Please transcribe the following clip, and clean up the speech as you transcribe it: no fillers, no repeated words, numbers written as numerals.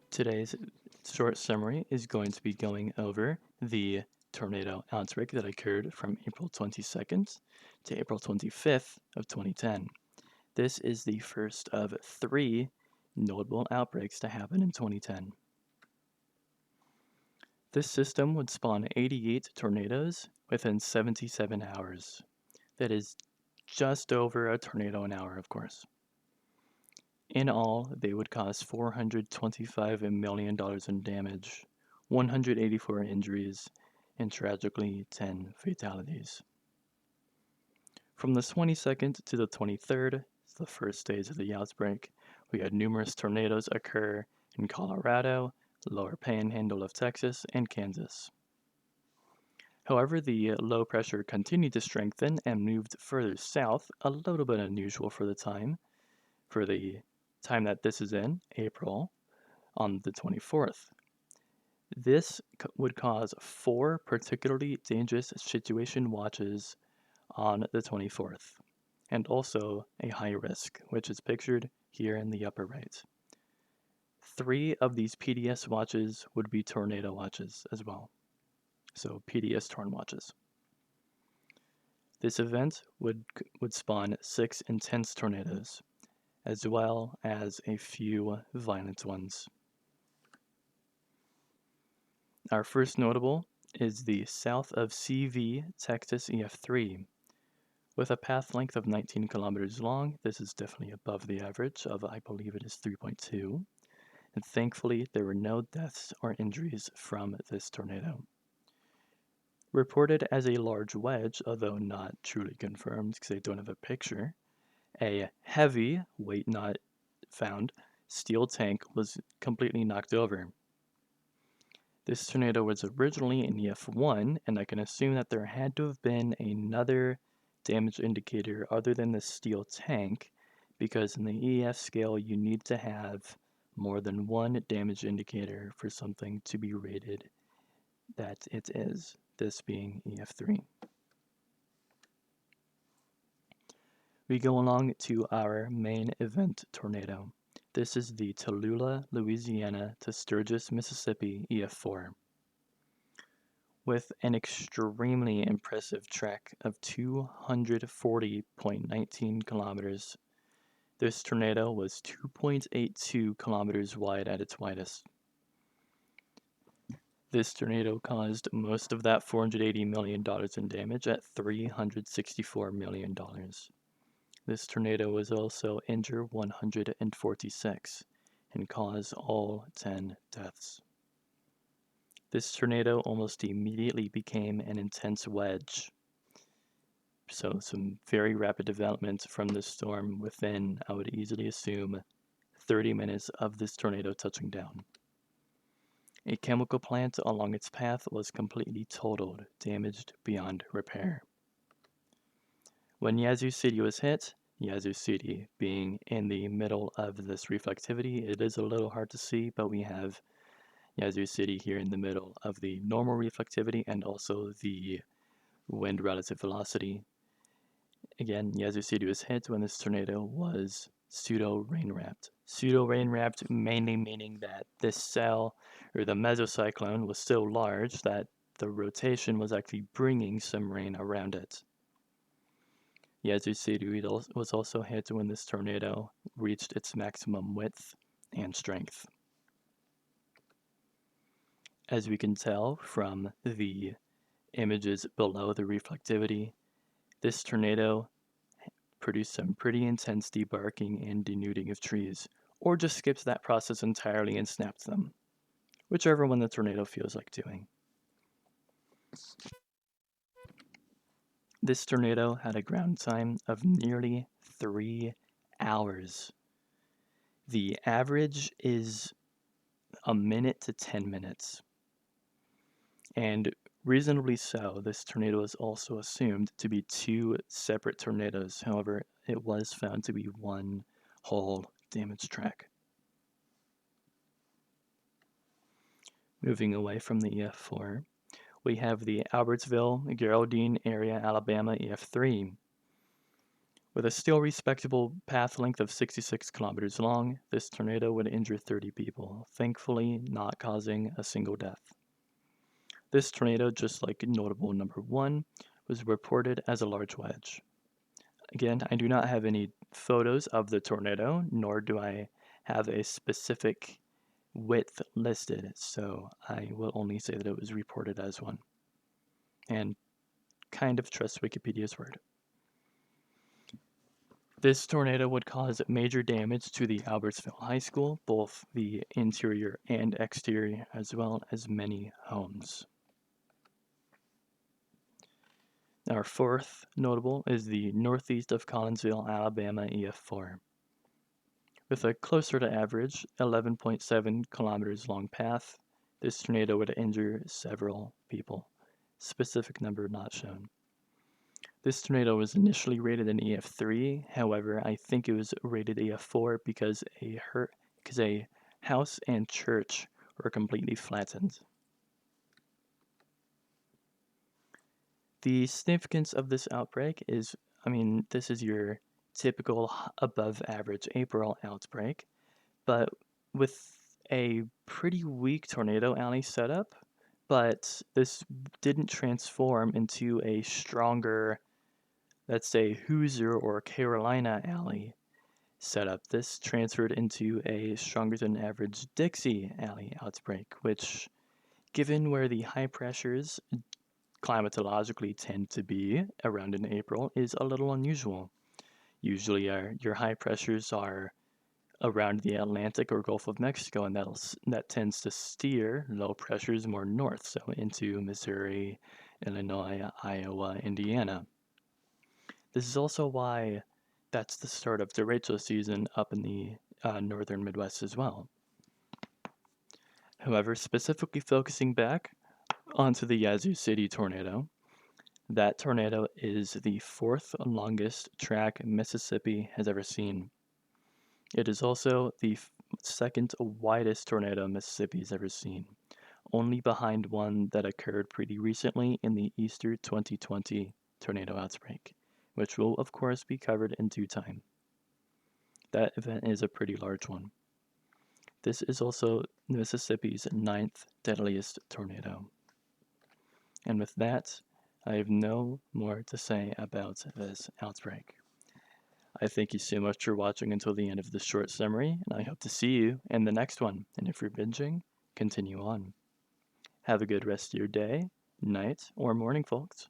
Today's short summary is going to be going over the tornado outbreak that occurred from April 22nd to April 25th of 2010. This is the first of 3 notable outbreaks to happen in 2010. This system would spawn 88 tornadoes within 77 hours. That is just over a tornado an hour, of course. In all, they would cause $425 million in damage, 184 injuries, and tragically 10 fatalities. From the 22nd to the 23rd, the first days of the outbreak, we had numerous tornadoes occur in Colorado, lower panhandle of Texas, and Kansas. However, the low pressure continued to strengthen and moved further south, a little bit unusual for the time that this is in, April, on the 24th. This would cause 4 particularly dangerous situation watches on the 24th, and also a high risk, which is pictured here in the upper right. 3 of these PDS watches would be tornado watches as well, so PDS torn watches. This event would spawn 6 intense tornadoes, as well as a few violent ones. Our first notable is the south of CV Texas EF4. With a path length of 19 kilometers long, this is definitely above the average of, I believe it is 3.2. And thankfully, there were no deaths or injuries from this tornado. Reported as a large wedge, although not truly confirmed because I don't have a picture, a heavy, weight not found, steel tank was completely knocked over. This tornado was originally in EF1, and I can assume that there had to have been another damage indicator other than the steel tank, because in the EF scale you need to have more than one damage indicator for something to be rated that it is, this being EF3. We go along to our main event tornado. This is the Tallulah, Louisiana to Sturgis, Mississippi EF4. With an extremely impressive trek of 240.19 kilometers, this tornado was 2.82 kilometers wide at its widest. This tornado caused most of that $480 million in damage at $364 million. This tornado was also injured 146 and caused all 10 deaths. This tornado almost immediately became an intense wedge. So some very rapid development from this storm within, I would easily assume, 30 minutes of this tornado touching down. A chemical plant along its path was completely totaled, damaged beyond repair. When Yazoo City was hit, Yazoo City being in the middle of this reflectivity, it is a little hard to see, but we have Yazoo City here in the middle of the normal reflectivity and also the wind relative velocity. Again, Yazoo City was hit when this tornado was pseudo-rain wrapped. Pseudo-rain wrapped mainly meaning that this cell, or the mesocyclone, was so large that the rotation was actually bringing some rain around it. Yazoo City was also hit when this tornado reached its maximum width and strength. As we can tell from the images below the reflectivity, this tornado produced some pretty intense debarking and denuding of trees, or just skips that process entirely and snaps them, whichever one the tornado feels like doing. This tornado had a ground time of nearly 3 hours. The average is a minute to 10 minutes. And reasonably so, this tornado is also assumed to be 2 separate tornadoes. However, it was found to be one whole damaged track. Moving away from the EF4, we have the Albertsville, Geraldine area, Alabama EF3. With a still respectable path length of 66 kilometers long, this tornado would injure 30 people, thankfully not causing a single death. This tornado, just like notable number 1, was reported as a large wedge. Again, I do not have any photos of the tornado, nor do I have a specific width listed, so I will only say that it was reported as one, and kind of trust Wikipedia's word. This tornado would cause major damage to the Albertsville High School, both the interior and exterior, as well as many homes. Our fourth notable is the northeast of Collinsville, Alabama EF4. With a closer to average 11.7 kilometers long path, this tornado would injure several people. Specific number not shown. This tornado was initially rated an EF3, however, I think it was rated EF4 because a house and church were completely flattened. The significance of this outbreak is, this is your typical above average April outbreak, but with a pretty weak Tornado Alley setup, but this didn't transform into a stronger, let's say, Hoosier or Carolina Alley setup. This transferred into a stronger than average Dixie Alley outbreak, which, given where the high pressures climatologically tend to be around in April, is a little unusual. Usually your high pressures are around the Atlantic or Gulf of Mexico, and that tends to steer low pressures more north, so into Missouri, Illinois, Iowa, Indiana. This is also why that's the start of derecho season up in the northern Midwest as well. However, specifically focusing back onto the Yazoo City tornado, that tornado is the 4th longest track Mississippi has ever seen. It is also the second widest tornado Mississippi has ever seen, only behind one that occurred pretty recently in the Easter 2020 tornado outbreak, which will of course be covered in due time. That event is a pretty large one. This is also Mississippi's 9th deadliest tornado. And with that, I have no more to say about this outbreak. I thank you so much for watching until the end of this short summary, and I hope to see you in the next one. And if you're binging, continue on. Have a good rest of your day, night, or morning, folks.